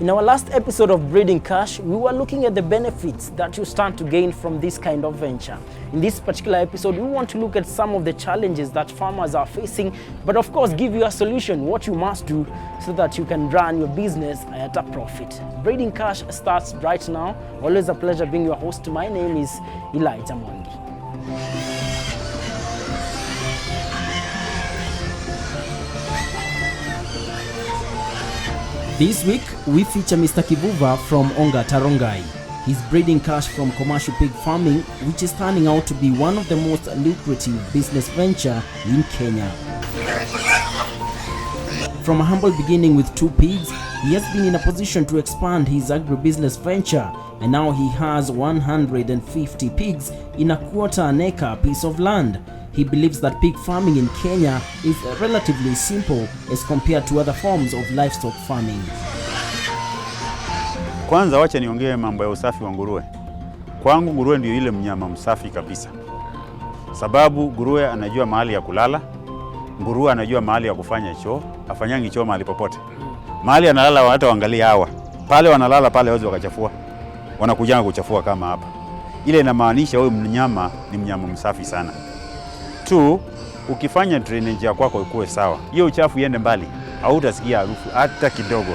In our last episode of Breeding Cash, we were looking at the benefits that you stand to gain from this kind of venture. In this particular episode, we want to look at some of the challenges that farmers are facing, but of course give you a solution, what you must do so that you can run your business at a profit. Breeding Cash starts right now. Always a pleasure being your host. My name is Elijah Mwangi. This week, we feature Mr. Kivuva from Onga Tarongai. He's breeding cash from commercial pig farming, which is turning out to be one of the most lucrative business venture in Kenya. From a humble beginning with 2 pigs, he has been in a position to expand his agribusiness venture, and now he has 150 pigs in a quarter-acre piece of land. He believes that pig farming in Kenya is relatively simple as compared to other forms of livestock farming. Kwanza wacha niongee mambo ya usafi wa nguruwe. Kwangu nguruwe ndio ile mnyama msafi kabisa. Sababu nguruwe anajua mahali ya kulala, nguruwe anajua mahali ya kufanya choo, afanyangi choo mahali popote. Mahali analala hata waangalia hawa. Pale wanalala pale waweze wakachafua. Wanakujanga kuchafua kama hapa. Ile inamaanisha huyu mnyama ni mnyama msafi sana. 2, ukifanya drainage ya kwako ikuwe sawa, hiyo uchafu iende mbali, hautasikia harufu hata kidogo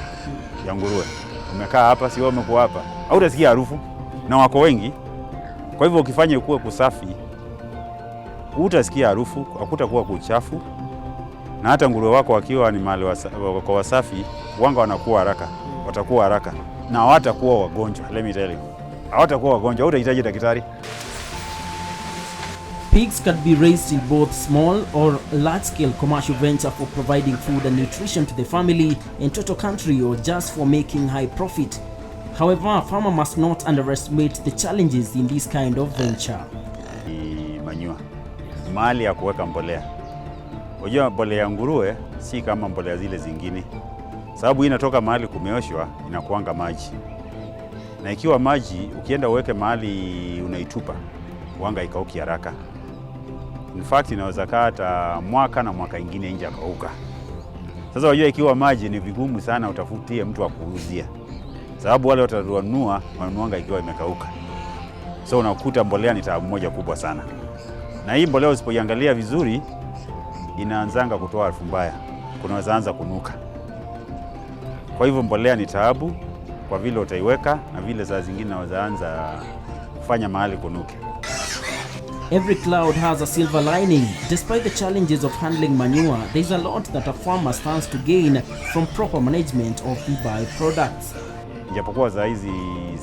ya nguruwe. Umekaa hapa, si wewe umekuwa hapa, hautasikia harufu na wako wengi. Kwa hivyo ukifanya ikuwe kusafi, hutasikia harufu, hakutakuwa kuchafu, na hata nguruwe wako wakiwa ni mahali wako wasafi, wanga wanakuwa haraka, watakuwa haraka na hawatakuwa wagonjwa. Let me tell you, hawatakuwa wagonjwa, hutahitaji daktari. Pigs can be raised in both small or large-scale commercial venture for providing food and nutrition to the family and total country, or just for making high profit. However, a farmer must not underestimate the challenges in this kind of venture. Manure, mahali ya kuweka mbolea. Unajua mbolea ya nguruwe si kama mbolea zile zingine. Sababu hii inatoka mahali kumeoshwa, inakuanga maji. Na ikiwa maji ukienda uweke mahali unaitupa, wanga ikauki haraka. In fact inaweza kaa hata mwaka na mwaka ingine nje akauka. Sasa unajua ikiwa maji ni vigumu sana utafutie mtu wa kuuzia. Sababu wale watanunua wanunuanga ikiwa imekauka. So unakuta mbolea ni taabu moja kubwa sana. Na hii mbolea usipoiangalia vizuri inaanzanga kutoa harufu mbaya. Kunaweza anza kunuka. Kwa hivyo mbolea ni taabu kwa vile utaiweka na vile saa zingine inaweza anza kufanya mahali kunuke. Every cloud has a silver lining. Despite the challenges of handling manure, there is a lot that a farmer stands to gain from proper management of the byproducts. Japokuwa saa hizi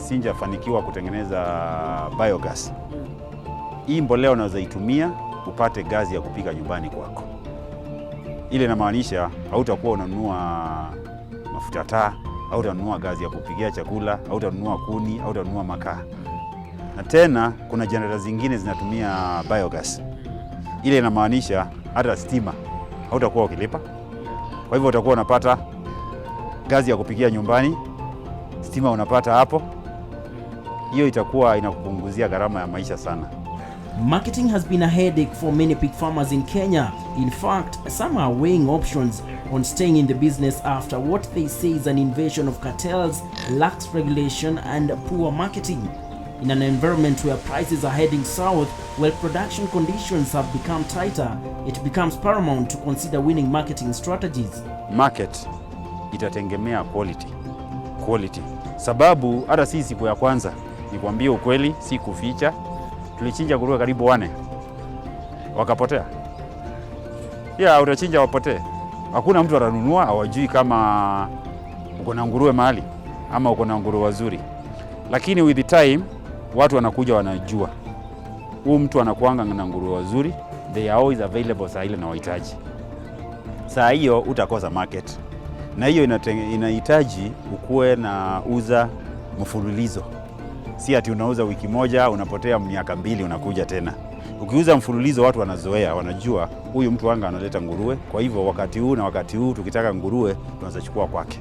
sijafanikiwa kutengeneza biogas. Hii mbolea unaweza itumia upate gazi ya kupika nyumbani kwako. Ile inamaanisha hautakuwa unanunua mafuta taa, hautanunua gazi ya kupikia chakula, hautanunua kuni, hautanunua makaa. Na tena kuna generator zingine zinatumia biogas. Ile inamaanisha hata stima hautakuwa ukilipa. Kwa hivyo utakuwa unapata gazi ya kupikia nyumbani, stima unapata hapo. Hiyo itakuwa inakupunguzia gharama ya maisha sana. Marketing has been a headache for many pig farmers in Kenya. In fact, some are weighing options on staying in the business after what they say is an invasion of cartels, lax regulation and poor marketing. In an environment where prices are heading south, while production conditions have become tighter, it becomes paramount to consider winning marketing strategies. Market itategemea quality. Sababu hata sisi siku ya kwanza, nikwambie ukweli, si kuficha, tulichinja nguruwe karibu 4 wakapotea. Utachinja wapotee. Hakuna mtu atanunua, hawajui kama uko na nguruwe mahali ama uko na nguruwe wazuri. Lakini with the time watu wanakuja wanajua huyu mtu anakuanga na nguruwe wazuri, they are always available saa ile na wahitaji. Saa hiyo utakosa market. Na hiyo inahitaji ukuwe na uza mfululizo. Si ati unauza wiki moja unapotea miaka 2 unakuja tena. Ukiuza mfululizo watu wanazoea, wanajua huyu mtu anga analeta nguruwe, kwa hivyo wakati huu na wakati huu tukitaka nguruwe tunaweza chukua kwake.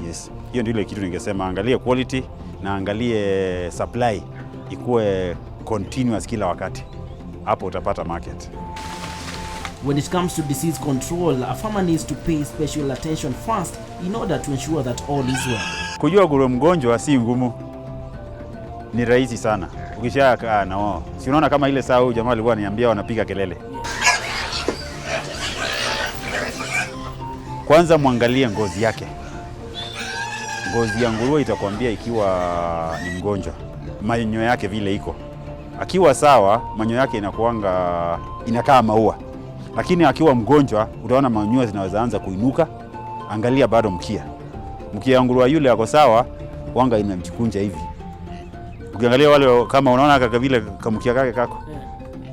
Yes. Hiyo ndio ile kitu ningesema, angalie quality na angalie supply ikuwe continuous kila wakati. Hapo utapata market. When it comes to disease control, a farmer needs to pay special attention first in order to ensure that all is well. Kujua nguruwe mgonjwa si ngumu, ni rahisi sana. Ukishakaa na wao, si unaona kama ile saa huyu jamaa alikuwa ananiambia wanapiga kelele. Kwanza muangalie ngozi yake. Ngozi ya nguruwe itakwambia ikiwa ni mgonjwa. Manyoya yake vile iko. Akiwa sawa, manyoya yake inakaa maua. Lakini akiwa mgonjwa, utaona manyoya zinaweza anza kuinuka. Angalia bado mkia. Mkia wa nguruwe yule yako sawa, wanga inamchikunja hivi. Ukiangalia wale kama unaona kaka vile kamkia kake kako.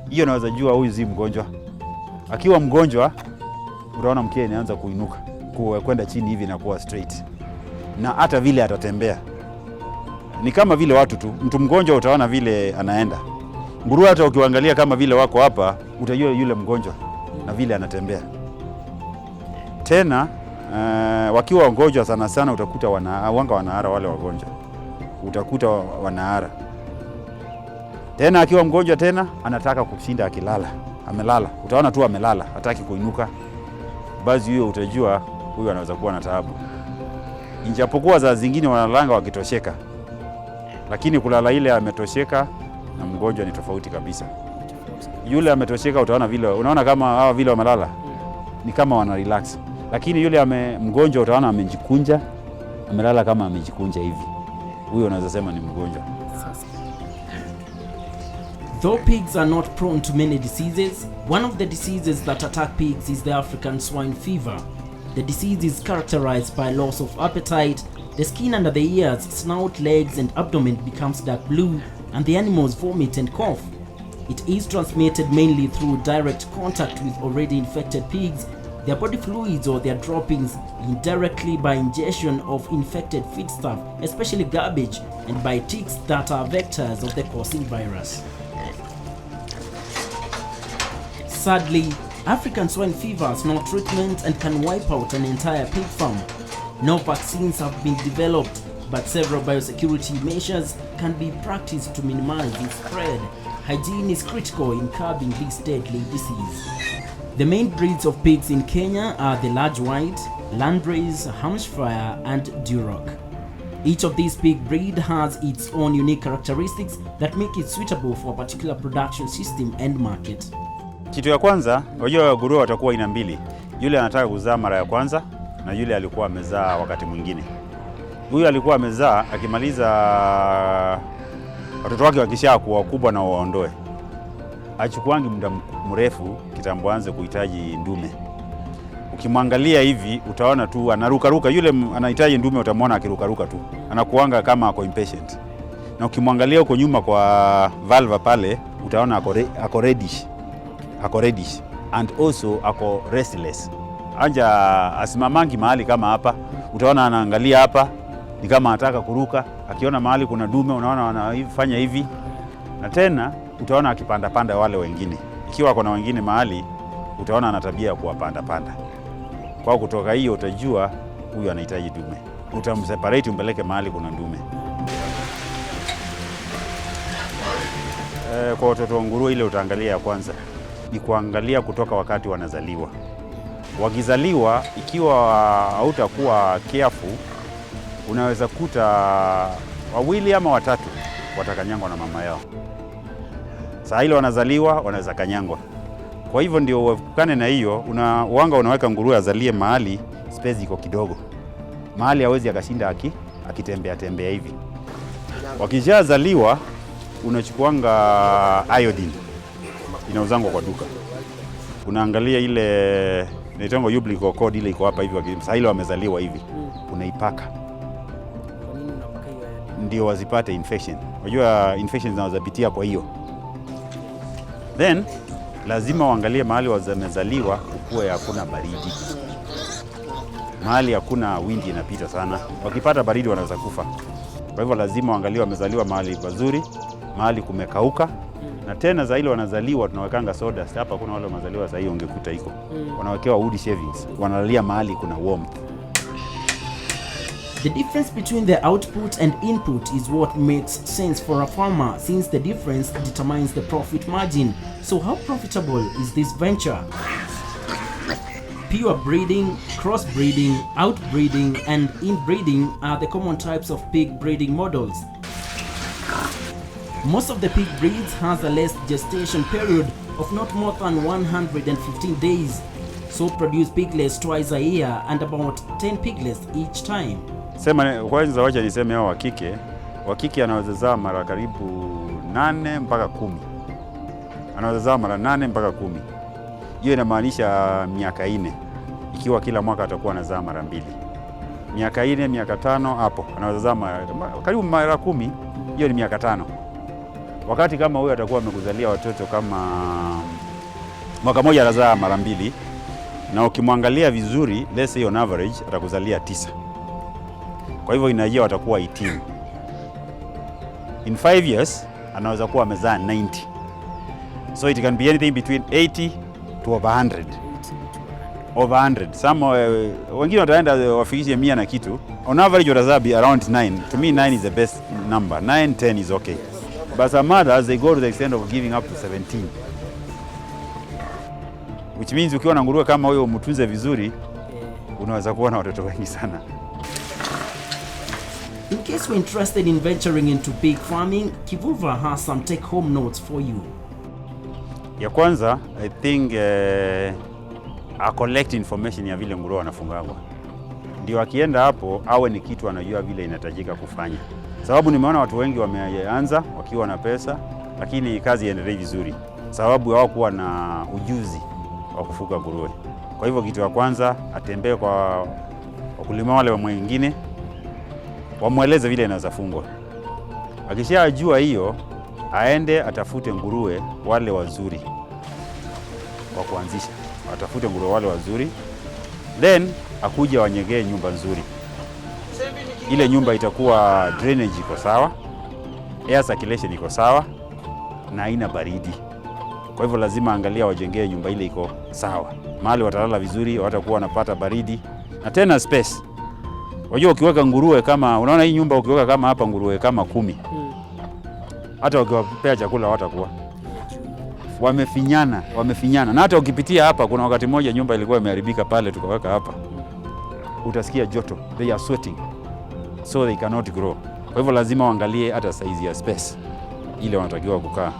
Hiyo naweza jua huyu si mgonjwa. Akiwa mgonjwa, utaona mkia inaanza kuinuka, kwenda chini hivi na kuwa straight. Na hata vile atatembea. Ni kama vile watu tu. Mtu mgonjwa utaona vile anaenda. Nguruwe hata ukiangalia kama vile wako hapa, utajua yule mgonjwa na vile anatembea. Tena wakiwa wagonjwa sana sana utakuta wanga wanaara wale wagonjwa. Utakuta wanaara. Tena akiwa mgonjwa tena anataka kushinda akilala. Amelala. Utaona tu amelala, hataki kuinuka. Basi hiyo utajua huyu anaweza kuwa na taabu. Injapokuwa za zingine wanalanga wakitosheka. Lakini kulala ile ametosheka na mgonjwa ni tofauti kabisa. Yule ametosheka utaona vile, unaona kama hawa vile wamelala ni kama wana relax. Lakini yule mgonjwa utaona amejikunja, amelala kama amejikunja hivi. Huyo unaweza sema ni mgonjwa. Though pigs are not prone to many diseases, one of the diseases that attack pigs is the African swine fever. The disease is characterized by loss of appetite, the skin under the ears, snout, legs and abdomen becomes dark blue, and the animals vomit and cough. It is transmitted mainly through direct contact with already infected pigs, their body fluids or their droppings, indirectly by ingestion of infected feedstuff, especially garbage, and by ticks that are vectors of the causing virus. Sadly, African swine fever has no treatment and can wipe out an entire pig farm. No vaccines have been developed, but several biosecurity measures can be practiced to minimize its spread. Hygiene is critical in curbing this deadly disease. The main breeds of pigs in Kenya are the large white, landrace, Hampshire and Duroc. Each of these pig breed has its own unique characteristics that make it suitable for a particular production system and market. Kitu ya kwanza, wajua nguruwe watakuwa aina mbili. Yule anataka kuzaa mara ya kwanza na yule alikuwa amezaa wakati mwingine. Huyu alikuwa amezaa akimaliza watoto wake wakishakuwa wakubwa na waondoe. Hachukuangi muda mrefu kitambo aanze kuhitaji ndume. Ukimwangalia hivi utaona tu anaruka. Yule anahitaji ndume utamwona akiruka tu. Anakuanga kama ako impatient. Na ukimwangalia huko nyuma kwa valve pale utaona ako reddish. Ako reddish and also ako restless. Anja asimamangi mahali kama hapa. Utaona anaangalia hapa ni kama anataka kuruka. Akiona mahali kuna dume unaona anafanya hivi. Na tena utaona akipanda wale wengine. Ikiwa kuna wengine mahali utaona ana tabia ya kuwapanda. Kwa kutoka hiyo utajua huyu anahitaji dume. Utamseparate umpeleke mahali kuna dume. Kwa watoto wa nguruwe ile utaangalia ya kwanza ni kuangalia kutoka wakati wanazaliwa. Wakizaliwa ikiwa hautakuwa careful unaweza kuta wawili ama watatu watakanyangwa na mama yao. Saa ile wanazaliwa wanaweza kanyangwa. Kwa hivyo ndio uepukane na hiyo, unaweka nguruwe azalie mahali space iko kidogo. Mahali hawezi akashinda akitembea hivi. Wakishazaliwa unachukuanga iodine. Inauzangwa kwa duka. Unaangalia ile inaitwa umbilical cord ile iko hapa hivi saa ile wamezaliwa hivi. Unaipaka. Kwa nini unapaka hiyo? Ndio wasipate infection. Unajua infections zinazopitia kwa hiyo. Then lazima waangalie mahali wamezaliwa ukuwe hakuna baridi. Mahali hakuna windi inapita sana. Wakipata baridi wanaweza kufa. Kwa hivyo lazima waangalie wamezaliwa mahali pazuri, mahali kumekauka. Na tena za ile wanazaliwa tunawekanga soda. Hapa kuna wale wanazaliwa sasa hiyo ungekuta iko. Wanawekewa wood shavings. Wanalalia mahali kuna warmth. The difference between the output and input is what makes sense for a farmer, since the difference determines the profit margin. So how profitable is this venture? Pure breeding, crossbreeding, outbreeding, and inbreeding are the common types of pig breeding models. Most of the pig breeds has a less gestation period of not more than 115 days, so produce piglets twice a year and about 10 piglets each time. Kwanza wacha niseme hao wa kike anaweza zaa mara karibu 8 mpaka 10. Anaweza zaa mara 8 mpaka 10. Hiyo inamaanisha miaka 4. Ikiwa kila mwaka atakuwa anazaa mara 2. Miaka 4, miaka 5 hapo anaweza zaa karibu mara 10. Hiyo ni miaka 5. Wakati kama huyo atakuwa amekuzalia watoto kama mwaka moja anazaa mara 2, na ukimwangalia vizuri, let's say on average atakuzalia 9. Kwa hivyo inajia watakuwa 18. In 5 years anaweza kuwa amezaa 90. So it can be anything between 80 to over 100. Over 100. Some wengine wataenda wafikishe 100 na kitu. On average watazaa be around 9. To me 9 is the best number. 9, 10 is okay. But some mothers, they go to the extent of giving up to 17. Which means ukiwa na nguruwe kama huyo mtunze vizuri, unaweza kuwa na watoto wengi sana. In case you're interested in venturing into pig farming, Kivuva has some take-home notes for you. Ya kwanza, I think collect information ya vile nguruwe wanafungwa. Ndio akienda hapo awe ni kitu anajua vile inahitajika kufanya. Sababu nimeona watu wengi wameanza wakiwa na pesa, lakini kazi iendelee vizuri. Sababu hawakuwa na ujuzi wa kufuga nguruwe. Kwa hivyo kitu ya kwanza atembee kwa wakulima wale wengine, wamueleze vile inaweza fungwa. Akishajua hiyo, aende atafute nguruwe wale wazuri wa kuanzisha. Atafute nguruwe wale wazuri, then akuja wanyegee nyumba nzuri. Ile nyumba itakuwa drainage iko sawa, air circulation iko sawa, na haina baridi. Kwa hivyo lazima angalia wajengee nyumba ile iko sawa. Mahali watalala vizuri, watakuwa wanapata baridi, na tena space. Wajua ukiweka nguruwe kama, unaona hii nyumba ukiweka kama hapa nguruwe kama 10. Hata ukiwapea chakula watakuwa wamefinyana. Na hata ukipitia hapa, kuna wakati mmoja nyumba ilikuwa imeharibika pale tukaweka hapa. Utasikia joto, they are sweating. So they cannot grow. Kwa hivyo lazima waangalie hata size ya space ile wanatakiwa kukaa.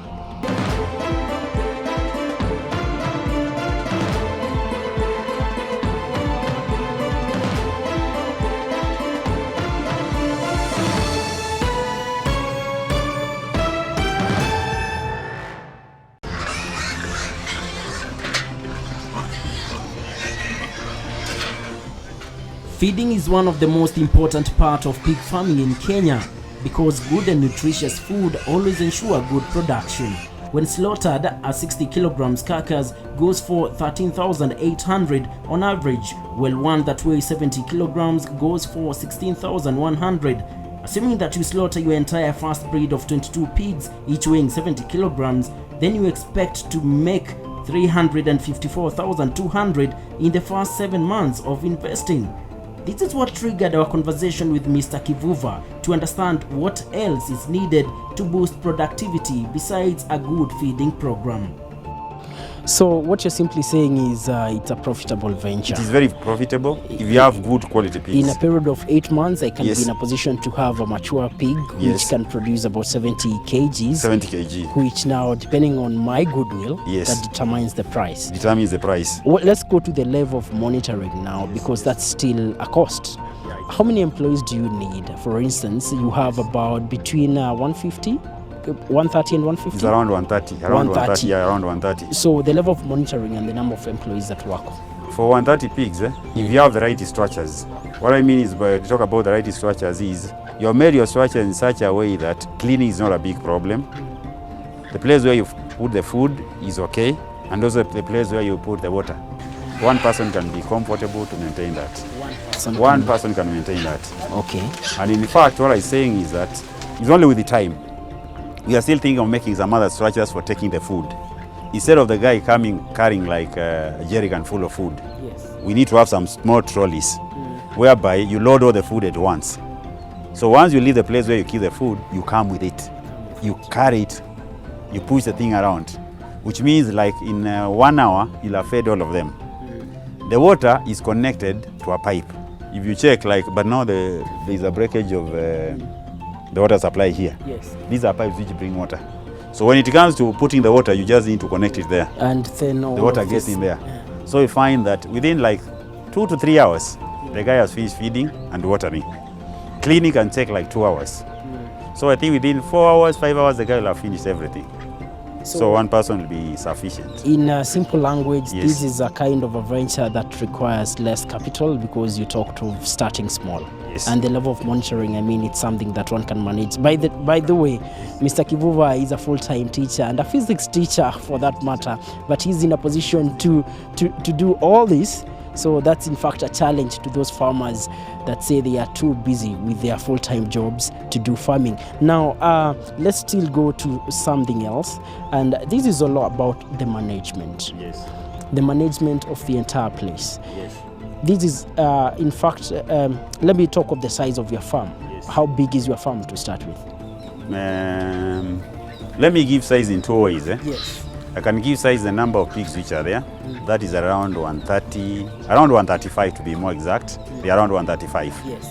Feeding is one of the most important part of pig farming in Kenya because good and nutritious food always ensure good production. When slaughtered, a 60 kilograms carcass goes for 13,800 on average, while one that weighs 70 kilograms goes for 16,100. Assuming that you slaughter your entire first breed of 22 pigs, each weighing 70 kilograms, then you expect to make 354,200 in the first 7 months of investing. This is what triggered our conversation with Mr. Kivuva to understand what else is needed to boost productivity besides a good feeding program. So what you're simply saying is it's a profitable venture. It is very profitable if you have good quality pigs. In a period of 8 months, I can be in a position to have a mature pig which can produce about 70 kgs. 70 kg. Which now, depending on my goodwill, Yes, that determines the price. Determines the price. Well, let's go to the level of monitoring now, because that's still a cost. How many employees do you need? For instance, you have about between 130 and 150? It's around 130. Around 130. Yeah, around 130. So the level of monitoring and the number of employees that work. For 130 pigs, if you have the right structures, what I mean is, to talk about the right structures is, you made your structure in such a way that cleaning is not a big problem. The place where you put the food is okay, and also the place where you put the water. One person can be comfortable to maintain that. One person can maintain that. Okay. And in fact, what I'm saying is that it's only with the time. We are still thinking of making some other structures for taking the food. Instead of the guy carrying like a jerrycan full of food, we need to have some small trolleys whereby you load all the food at once. So once you leave the place where you keep the food, you come with it. You carry it, you push the thing around, which means like in 1 hour, you'll have fed all of them. The water is connected to a pipe. If you check, like, but now there's a breakage of the water supply here. Yes. These are pipes which bring water. So when it comes to putting the water, you just need to connect it there. And then The water gets in there. So you find that within like 2 to 3 hours, the guy has finished feeding and watering. Cleaning can take like 2 hours. So I think within 4 hours, 5 hours, the guy will have finished everything. So one person will be sufficient. In a simple language, Yes. this is a kind of a venture that requires less capital because you talked of starting small. Yes. And the level of monitoring, I mean, it's something that one can manage. By the way, Mr. Kivuva is a full-time teacher and a physics teacher for that matter, but he's in a position to do all this. So that's in fact a challenge to those farmers that say they are too busy with their full-time jobs to do farming. Now, let's still go to something else. And this is all about the management. Yes. The management of the entire place. Yes. This is, in fact, let me talk of the size of your farm. Yes. How big is your farm to start with? Let me give size in 2 ways. Yes. I can give size the number of pigs which are there. That is around 130, around 135 to be more exact. They are around 135. Yes.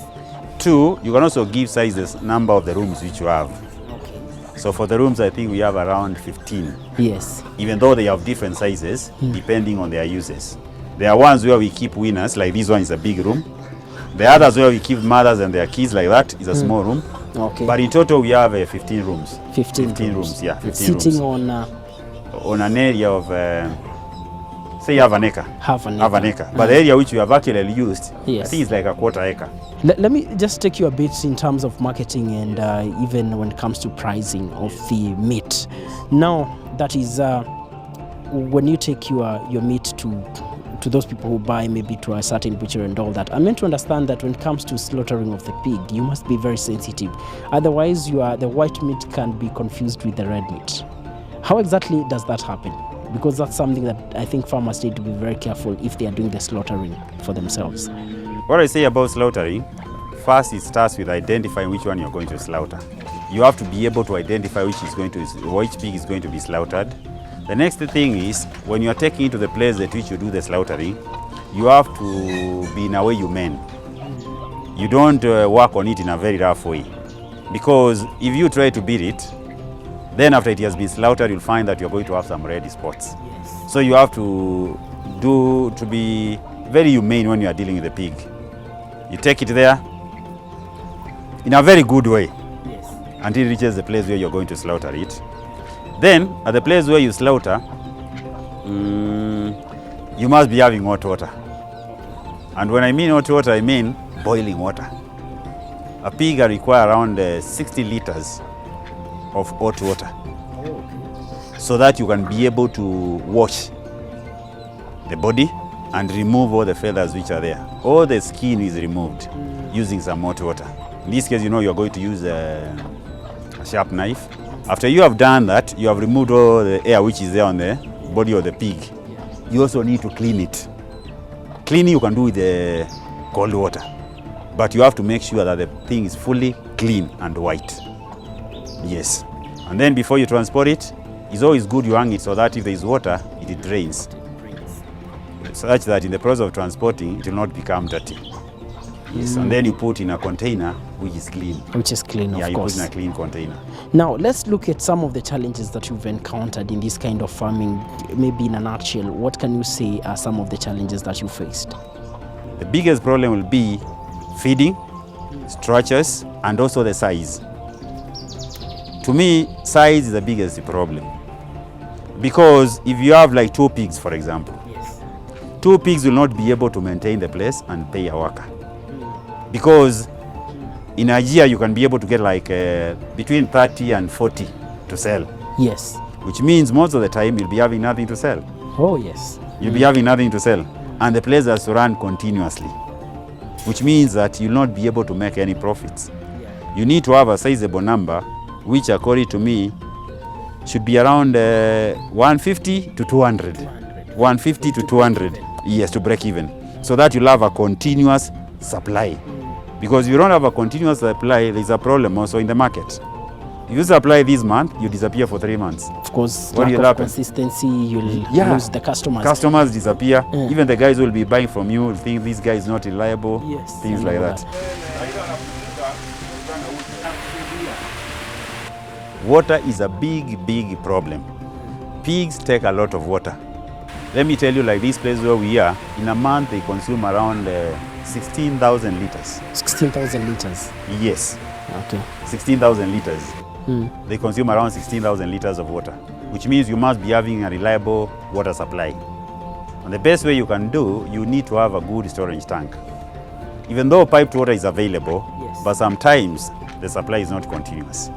2, you can also give size the number of the rooms which you have. Okay. So for the rooms, I think we have around 15. Yes. Even though they have different sizes, depending on their uses. There are ones where we keep winners, like this one is a big room. The others where we keep mothers and their kids, like that, is a small room. Okay. But in total, we have 15 rooms. 15 rooms, yeah, 15 Sitting rooms. on On an area of, say, half an acre. half an acre. Half an acre. But the area which we have actually used, I Yes. think it's like a quarter acre. Let me just take you a bit in terms of marketing and even when it comes to pricing of the meat. Now, that is when you take your meat to those people who buy maybe to a certain butcher and all that. I meant to understand that when it comes to slaughtering of the pig, you must be very sensitive. Otherwise, the white meat can be confused with the red meat. How exactly does that happen? Because that's something that I think farmers need to be very careful if they are doing the slaughtering for themselves. What I say about slaughtering, first it starts with identifying which one you're going to slaughter. You have to be able to identify which pig is going to be slaughtered. The next thing is, when you are taking it to the place at which you do the slaughtering, you have to be in a way humane. You don't work on it in a very rough way. Because if you try to beat it, then after it has been slaughtered, you'll find that you're going to have some red spots. Yes. So you have to be very humane when you are dealing with the pig. You take it there in a very good way Yes. until it reaches the place where you're going to slaughter it. Then, at the place where you slaughter, you must be having hot water. And when I mean hot water, I mean boiling water. A pig will require around 60 liters of hot water, so that you can be able to wash the body and remove all the feathers which are there. All the skin is removed using some hot water. In this case, you're going to use a sharp knife. After you have done that, you have removed all the air which is there on the body of the pig. You also need to clean it. Cleaning you can do with the cold water, but you have to make sure that the thing is fully clean and white. Yes. And then before you transport it, it's always good you hang it so that if there is water, it drains. Such that in the process of transporting, it will not become dirty. Yes. And then you put in a container which is clean. Which is clean, Yeah, of you course. put in a clean container. Now, let's look at some of the challenges that you've encountered in this kind of farming. Maybe in a nutshell, what can you say are some of the challenges that you faced? The biggest problem will be feeding, structures, and also the size. To me, size is the biggest problem. Because if you have like 2 pigs, for example, 2 pigs will not be able to maintain the place and pay a worker. Because in a year, you can be able to get like between 30 and 40 to sell. Yes. Which means most of the time, you'll be having nothing to sell. Oh, yes. You'll be having nothing to sell. And the place has to run continuously. Which means that you'll not be able to make any profits. You need to have a sizable number, which according to me, should be around 150 to 200. 150 to 200, yes, to break even. So that you'll have a continuous supply. Because if you don't have a continuous supply, there's a problem also in the market. If you supply this month, you disappear for 3 months. Of course, What lack will of happen? consistency, you'll lose the customers. Customers disappear. Even the guys who will be buying from you will think this guy is not reliable. Yes, Things I like know that. Water is a big problem. Pigs take a lot of water. Let me tell you, like this place where we are, in a month they consume around 16,000 liters. 16,000 liters. Yes, Okay. 16,000 liters. They consume around 16,000 liters of water, which means you must be having a reliable water supply. And the best way you can do, you need to have a good storage tank. Even though piped water is available, but sometimes the supply is not continuous.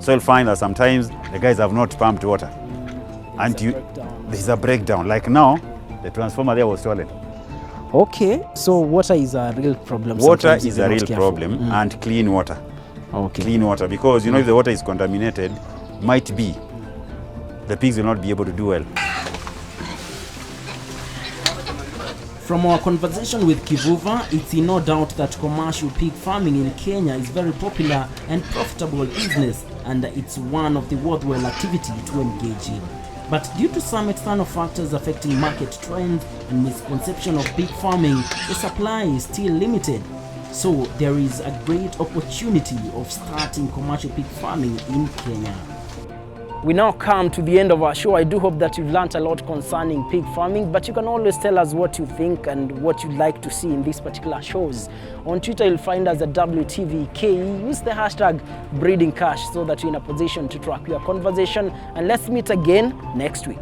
So you'll find that sometimes the guys have not pumped water. There's a breakdown. Like now, the transformer there was stolen. Okay, so water is a real problem. Water sometimes if is you're a not real careful. problem, and clean water. Okay. Clean water, because you know if the water is contaminated, might be the pigs will not be able to do well. From our conversation with Kivuva, it's in no doubt that commercial pig farming in Kenya is very popular and profitable business, and it's one of the worthwhile activity to engage in. But due to some external factors affecting market trends and misconception of pig farming, the supply is still limited. So there is a great opportunity of starting commercial pig farming in Kenya. We now come to the end of our show. I do hope that you've learned a lot concerning pig farming, but you can always tell us what you think and what you'd like to see in these particular shows. On Twitter, you'll find us at WTVKE. Use the hashtag BreedingCash so that you're in a position to track your conversation. And let's meet again next week.